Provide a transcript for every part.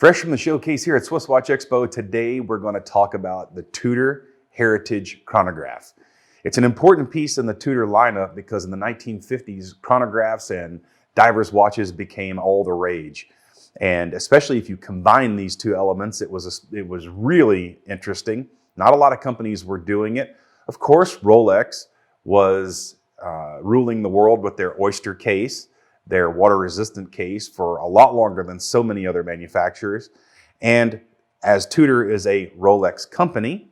Fresh from the showcase here at SwissWatchExpo, today we're going to talk about the Tudor Heritage Chronograph. It's an important piece in the Tudor lineup because in the 1950s, chronographs and divers watches became all the rage. And especially if you combine these two elements, it was really interesting. Not a lot of companies were doing it. Of course, Rolex was ruling the world with their Oyster case, their water-resistant case, for a lot longer than so many other manufacturers. And as Tudor is a Rolex company,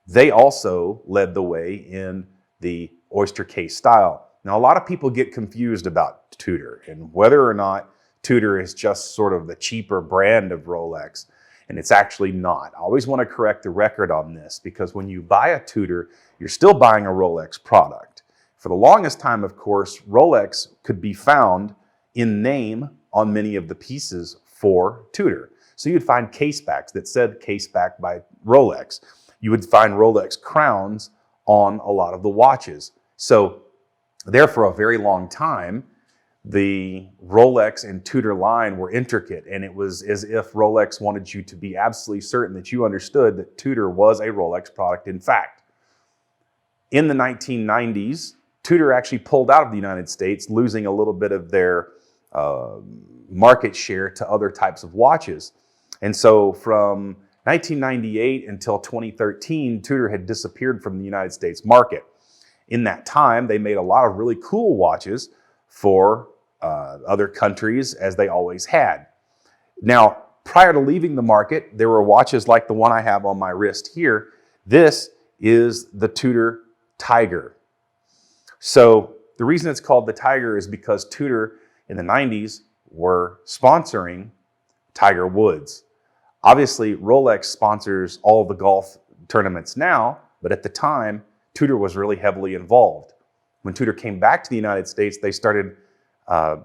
they also led the way in the Oyster case style. Now, a lot of people get confused about Tudor and whether or not Tudor is just sort of the cheaper brand of Rolex, and it's actually not. I always want to correct the record on this because when you buy a Tudor, you're still buying a Rolex product. For the longest time, of course, Rolex could be found in name on many of the pieces for Tudor. So you'd find case backs that said case back by Rolex. You would find Rolex crowns on a lot of the watches. So there for a very long time, the Rolex and Tudor line were intricate, and it was as if Rolex wanted you to be absolutely certain that you understood that Tudor was a Rolex product in fact. In the 1990s, Tudor actually pulled out of the United States, losing a little bit of their market share to other types of watches. And so from 1998 until 2013, Tudor had disappeared from the United States market. In that time, they made a lot of really cool watches for other countries, as they always had. Now, prior to leaving the market, there were watches like the one I have on my wrist here. This is the Tudor Tiger. So the reason it's called the Tiger is because Tudor in the 90s were sponsoring Tiger Woods. Obviously, Rolex sponsors all of the golf tournaments now, but at the time, Tudor was really heavily involved. When Tudor came back to the United States, they started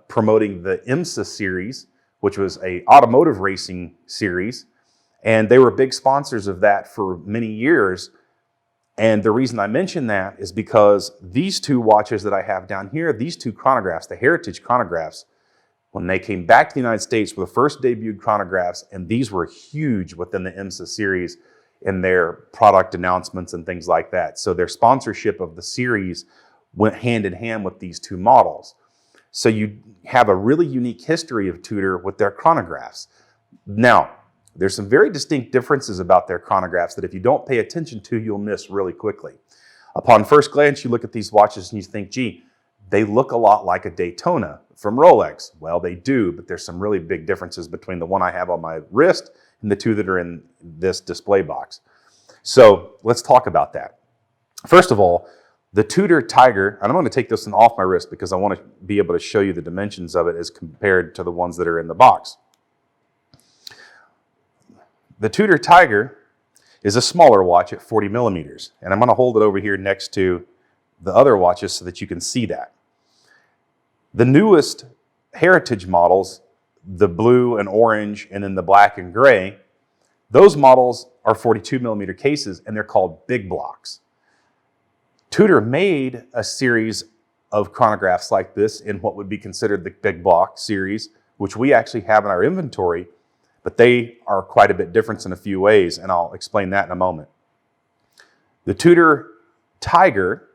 promoting the IMSA series, which was an automotive racing series, and they were big sponsors of that for many years. And the reason I mention that is because these two watches that I have down here, these two chronographs, the Heritage Chronographs, when they came back to the United States, were the first debuted chronographs, and these were huge within the IMSA series in their product announcements and things like that. So their sponsorship of the series went hand in hand with these two models. So you have a really unique history of Tudor with their chronographs. Now, there's some very distinct differences about their chronographs that if you don't pay attention to, you'll miss really quickly. Upon first glance, you look at these watches and you think, gee, they look a lot like a Daytona from Rolex. Well, they do, but there's some really big differences between the one I have on my wrist and the two that are in this display box. So let's talk about that. First of all, the Tudor Tiger, and I'm going to take this one off my wrist because I want to be able to show you the dimensions of it as compared to the ones that are in the box. The Tudor Tiger is a smaller watch at 40 millimeters, and I'm going to hold it over here next to the other watches so that you can see that. The newest Heritage models, the blue and orange and then the black and gray, those models are 42 millimeter cases and they're called big blocks. Tudor made a series of chronographs like this in what would be considered the big block series, which we actually have in our inventory, but they are quite a bit different in a few ways, and I'll explain that in a moment. The Tudor Tiger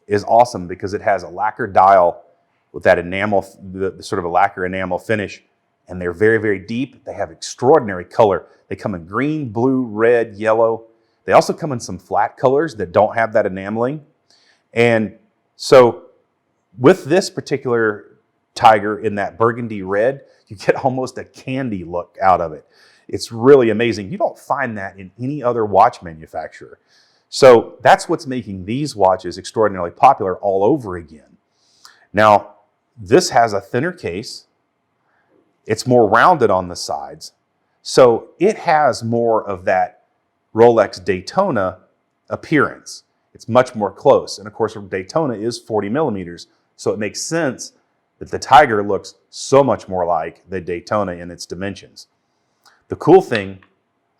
is awesome because it has a lacquer dial with that enamel, the sort of a lacquer enamel finish, and they're very, very deep. They have extraordinary color. They come in green, blue, red, yellow. They also come in some flat colors that don't have that enameling. And so with this particular Tiger in that burgundy red, you get almost a candy look out of it. It's really amazing. You don't find that in any other watch manufacturer. So that's what's making these watches extraordinarily popular all over again. Now, this has a thinner case. It's more rounded on the sides. So it has more of that Rolex Daytona appearance. It's much more close. And of course, Daytona is 40 millimeters. So it makes sense that the Tiger looks so much more like the Daytona in its dimensions. The cool thing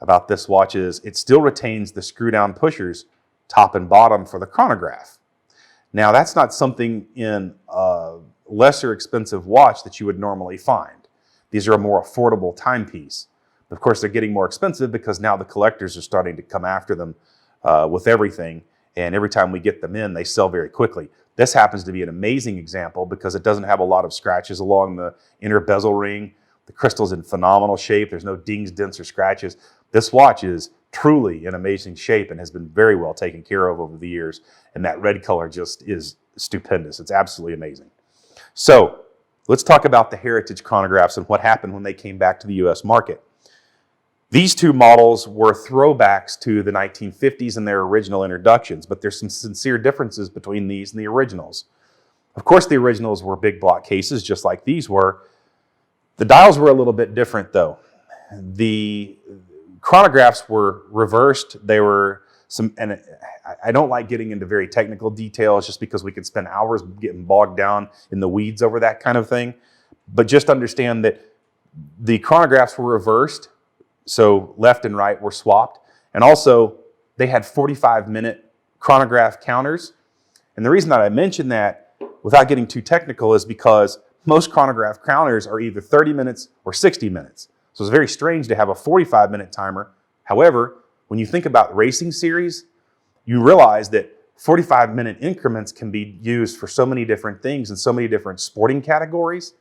about this watch is it still retains the screw-down pushers top and bottom for the chronograph. Now, that's not something in a lesser expensive watch that you would normally find. These are a more affordable timepiece. Of course, they're getting more expensive because now the collectors are starting to come after them with everything. And every time we get them in, they sell very quickly. This happens to be an amazing example because it doesn't have a lot of scratches along the inner bezel ring. The crystal's in phenomenal shape. There's no dings, dents, or scratches. This watch is truly in amazing shape and has been very well taken care of over the years. And that red color just is stupendous. It's absolutely amazing. So let's talk about the Heritage chronographs and what happened when they came back to the US market. These two models were throwbacks to the 1950s and their original introductions, but there's some sincere differences between these and the originals. Of course, the originals were big block cases, just like these were. The dials were a little bit different, though. The chronographs were reversed. They were some, and I don't like getting into very technical details just because we could spend hours getting bogged down in the weeds over that kind of thing. But just understand that the chronographs were reversed. So left and right were swapped. And also, they had 45-minute chronograph counters. And the reason that I mention that, without getting too technical, is because most chronograph counters are either 30 minutes or 60 minutes. So it's very strange to have a 45-minute timer. However, when you think about racing series, you realize that 45-minute increments can be used for so many different things and so many different sporting categories.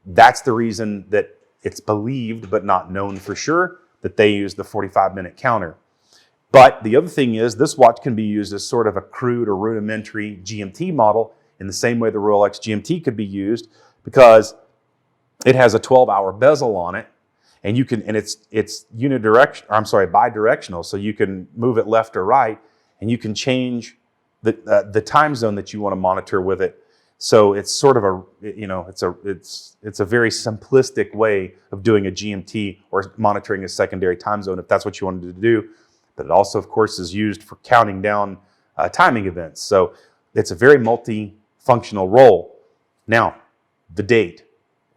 That's the reason that it's believed, but not known for sure, that they use the 45-minute counter. But the other thing is, this watch can be used as sort of a crude or rudimentary GMT model in the same way the Rolex GMT could be used, because it has a 12-hour bezel on it, and it's bidirectional, so you can move it left or right, and you can change the time zone that you want to monitor with it. So it's sort of it's a very simplistic way of doing a GMT or monitoring a secondary time zone if that's what you wanted to do. But it also, of course, is used for counting down timing events. So it's a very multifunctional role. Now, the date.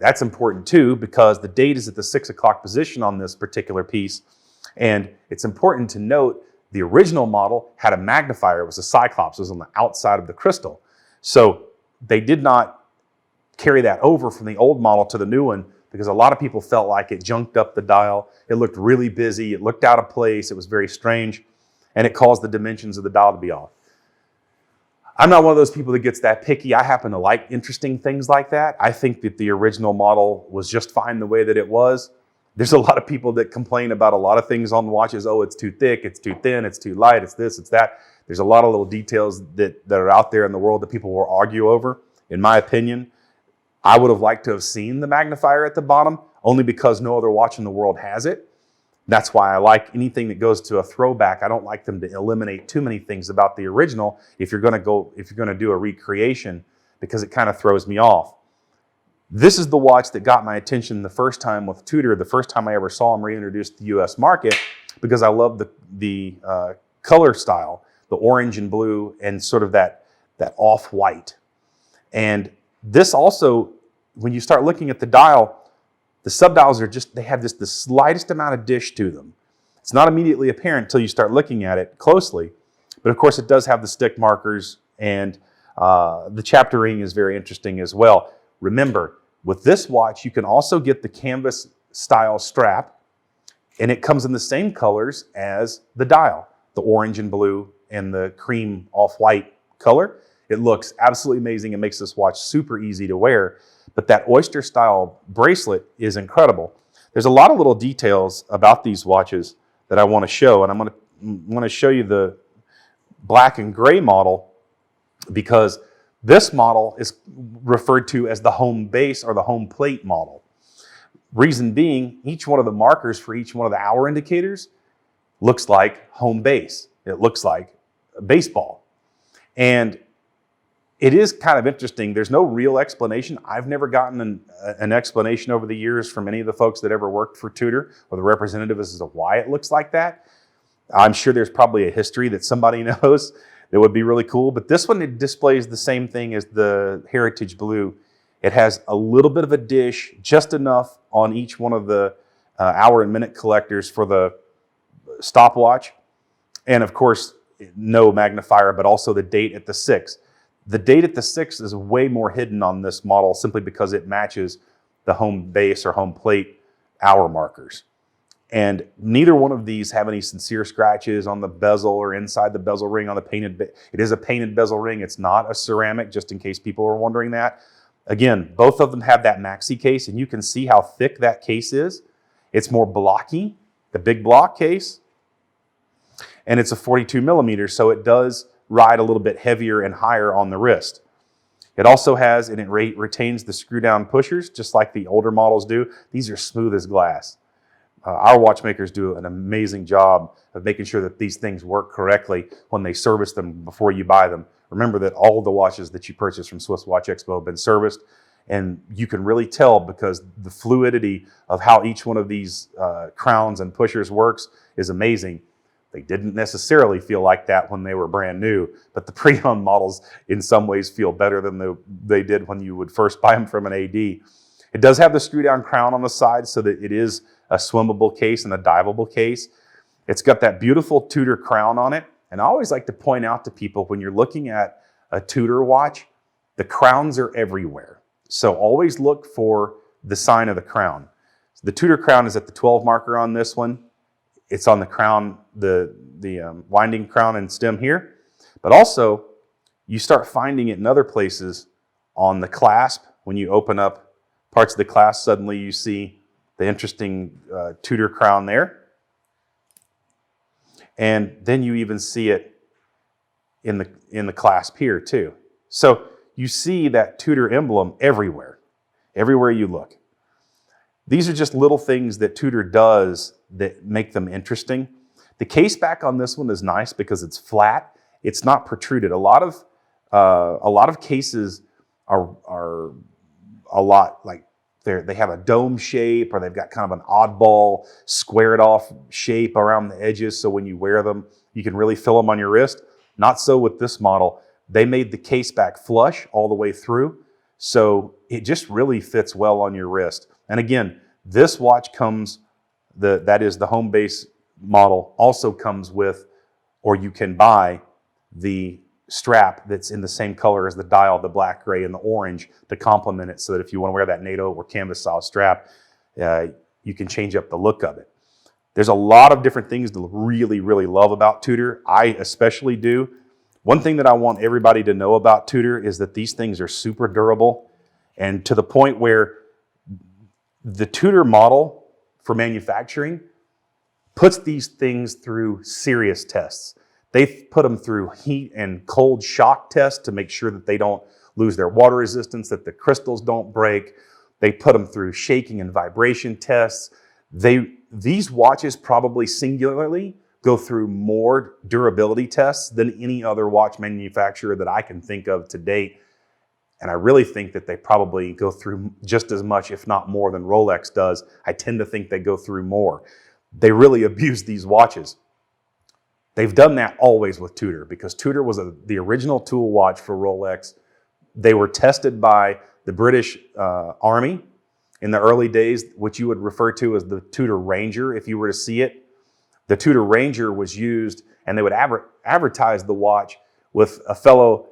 That's important too, because the date is at the 6 o'clock position on this particular piece. And it's important to note the original model had a magnifier. It was a Cyclops. It was on the outside of the crystal. So they did not carry that over from the old model to the new one because a lot of people felt like it junked up the dial. It looked really busy. It looked out of place. It was very strange. And it caused the dimensions of the dial to be off. I'm not one of those people that gets that picky. I happen to like interesting things like that. I think that the original model was just fine the way that it was. There's a lot of people that complain about a lot of things on watches. Oh, it's too thick, it's too thin, it's too light, it's this, it's that. There's a lot of little details that are out there in the world that people will argue over. In my opinion, I would have liked to have seen the magnifier at the bottom, only because no other watch in the world has it. That's why I like anything that goes to a throwback. I don't like them to eliminate too many things about the original if you're going to do a recreation, because it kind of throws me off. This is the watch that got my attention the first time with Tudor, the first time I ever saw them reintroduced to the US market, because I love the color style, the orange and blue and sort of that off-white. And this also, when you start looking at the dial, the subdials they have the slightest amount of dish to them. It's not immediately apparent until you start looking at it closely, but of course it does have the stick markers, and the chapter ring is very interesting as well. Remember, with this watch, you can also get the canvas style strap, and it comes in the same colors as the dial, the orange and blue and the cream off-white color. It looks absolutely amazing. It makes this watch super easy to wear. But that oyster style bracelet is incredible. There's a lot of little details about these watches that I want to show, and I'm going to show you the black and gray model, because this model is referred to as the home base or the home plate model. Reason being, each one of the markers for each one of the hour indicators looks like home base. It looks like a baseball. And it is kind of interesting. There's no real explanation. I've never gotten an explanation over the years from any of the folks that ever worked for Tudor or the representatives as to why it looks like that. I'm sure there's probably a history that somebody knows that would be really cool. But this one, it displays the same thing as the Heritage Blue. It has a little bit of a dish, just enough on each one of the hour and minute collectors for the stopwatch. And of course, no magnifier, but also the date at the 6. The date at the 6 is way more hidden on this model simply because it matches the home base or home plate hour markers. And neither one of these have any sincere scratches on the bezel or inside the bezel ring on the painted. It is a painted bezel ring. It's not a ceramic, just in case people were wondering that. Again, both of them have that maxi case, and you can see how thick that case is. It's more blocky, the big block case, and it's a 42 millimeter, so it does ride a little bit heavier and higher on the wrist. It also has, and it retains the screw down pushers, just like the older models do. These are smooth as glass. Our watchmakers do an amazing job of making sure that these things work correctly when they service them before you buy them. Remember that all of the watches that you purchase from SwissWatchExpo have been serviced, and you can really tell because the fluidity of how each one of these crowns and pushers works is amazing. They didn't necessarily feel like that when they were brand new, but the pre-owned models in some ways feel better than they did when you would first buy them from an AD. It does have the screw down crown on the side so that it is a swimmable case and a diveable case. It's got that beautiful Tudor crown on it. And I always like to point out to people when you're looking at a Tudor watch, the crowns are everywhere. So always look for the sign of the crown. The Tudor crown is at the 12 marker on this one. It's on the crown, the winding crown and stem here. But also, you start finding it in other places on the clasp. When you open up parts of the clasp, suddenly you see the interesting Tudor crown there. And then you even see it in the clasp here too. So you see that Tudor emblem everywhere you look. These are just little things that Tudor does that make them interesting. The case back on this one is nice because it's flat. It's not protruded. A lot of cases are a lot like they have a dome shape, or they've got kind of an oddball squared off shape around the edges. So when you wear them, you can really feel them on your wrist. Not so with this model. They made the case back flush all the way through. So it just really fits well on your wrist. And again, this watch comes, that is the home base model, also comes with, or you can buy the strap that's in the same color as the dial, the black, gray, and the orange to complement it, so that if you want to wear that NATO or canvas style strap, you can change up the look of it. There's a lot of different things to really, really love about Tudor. I especially do. One thing that I want everybody to know about Tudor is that these things are super durable, and to the point where the Tudor model for manufacturing puts these things through serious tests. They've put them through heat and cold shock tests to make sure that they don't lose their water resistance, that the crystals don't break. They put them through shaking and vibration tests. These watches probably singularly go through more durability tests than any other watch manufacturer that I can think of to date. And I really think that they probably go through just as much, if not more, than Rolex does. I tend to think they go through more. They really abuse these watches. They've done that always with Tudor, because Tudor was the original tool watch for Rolex. They were tested by the British Army in the early days, which you would refer to as the Tudor Ranger if you were to see it. The Tudor Ranger was used, and they would advertise the watch with a fellow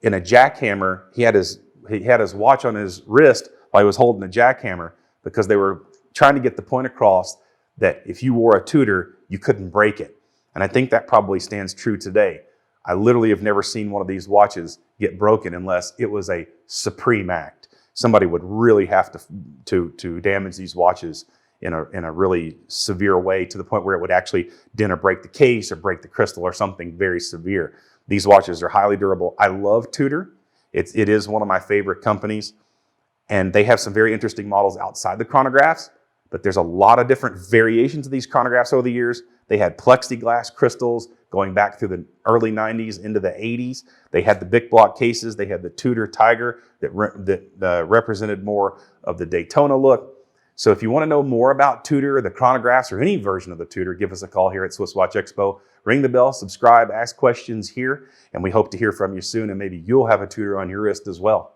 in a jackhammer. He had his watch on his wrist while he was holding a jackhammer, because they were trying to get the point across that if you wore a Tudor, you couldn't break it. And I think that probably stands true today. I literally have never seen one of these watches get broken unless it was a supreme act. Somebody would really have to damage these watches in a really severe way, to the point where it would actually dent or break the case or break the crystal or something very severe. These watches are highly durable. I love Tudor. It is one of my favorite companies, and they have some very interesting models outside the chronographs, but there's a lot of different variations of these chronographs over the years. They had plexiglass crystals going back through the early 90s into the 80s. They had the big block cases. They had the Tudor Tiger that represented more of the Daytona look. So if you want to know more about Tudor, the chronographs, or any version of the Tudor, give us a call here at SwissWatchExpo. Ring the bell, subscribe, ask questions here, and we hope to hear from you soon, and maybe you'll have a Tudor on your wrist as well.